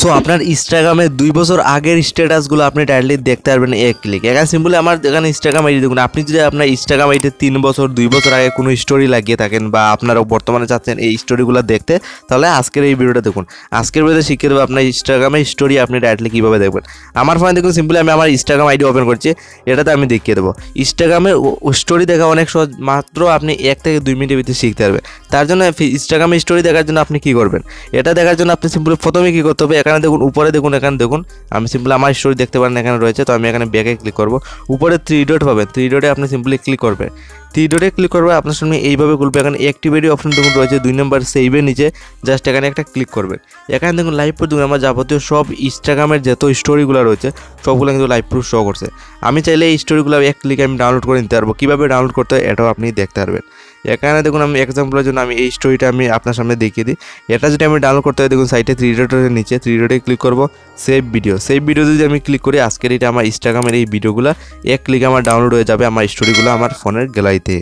So আপনার ইনস্টাগ্রামে 2 বছর আগের স্ট্যাটাসগুলো আপনি ডাইরেক্টলি দেখতে পারবেন এক ক্লিক। এখানে সিম্পলি আমার এখানে ইনস্টাগ্রাম আইডি দেখুন। আপনি যদি আপনার ইনস্টাগ্রাম আইডিতে 3 বছর 2 বছর আগে কোনো স্টোরি লাগিয়ে থাকেন বা আপনারা বর্তমানে চাচ্ছেন এই স্টোরিগুলো দেখতে, তাহলে আজকের এই ভিডিওটা দেখুন। আজকের ভিডিওতে শিখিয়ে দেবো আপনার ইনস্টাগ্রামে স্টোরি আপনি ডাইরেক্টলি কীভাবে দেখবেন। আমার ফোনে দেখুন সিম্পলি আমি আমার ইনস্টাগ্রাম আইডি ওপেন করছি, এটাতে আমি দেখিয়ে দেবো। ইনস্টাগ্রামে স্টোরি দেখা অনেক সহজ, মাত্র আপনি 1 থেকে 2 মিনিটের ভিতরে শিখতে পারবেন। তার জন্য ইনস্টাগ্রামে স্টোরি দেখার জন্য আপনি কী করবেন, এটা দেখার জন্য আপনি সিম্পলি প্রথমে কী করতে হবে, এখানে দেখুন উপরে দেখুন, এখানে দেখুন আমি সিম্পলি আমার স্টোরি দেখতে পারেন এখানে রয়েছে। তো আমি এখানে ব্যাকে ক্লিক করব, উপরে 3 ডট পাবেন, 3 ডটে আপনি সিম্পলি ক্লিক করবেন। 3 ডটে ক্লিক করবে, আপনার সামনে এইভাবে খুলবে। এখানে অ্যাক্টিভিটি অপশন দেখুন রয়েছে 2 নম্বর সেভের নিচে, জাস্ট এখানে একটা ক্লিক করবেন। এখানে দেখুন লাইভ প্রুফ দেখুন, আমার যাবতীয় সব ইনস্টাগ্রামের যত স্টোরিগুলো রয়েছে সবগুলো কিন্তু লাইভ প্রুফ শো করছে। আমি চাইলে এই স্টোরিগুলো এক ক্লিকে আমি ডাউনলোড করে নিতে পারবো। কীভাবে ডাউনলোড করতে হয় এটাও আপনি দেখতে পারবেন। এখানে দেখুন আমি এক্সাম্পলের জন্য আমি এই স্টোরিটা আমি আপনার সামনে দেখিয়ে দিই। এটা যদি আমি ডাউনলোড করতে হয়, দেখুন সাইটে 3 ডটের নিচে 3 ডটে ক্লিক করব, সেভ ভিডিও যদি আমি ক্লিক করি, আজকের এটা আমার ইনস্টাগ্রামের এই ভিডিওগুলো এক ক্লিকে আমার ডাউনলোড হয়ে যাবে আমার স্টোরিগুলো আমার ফোনের গ্যালারিতে।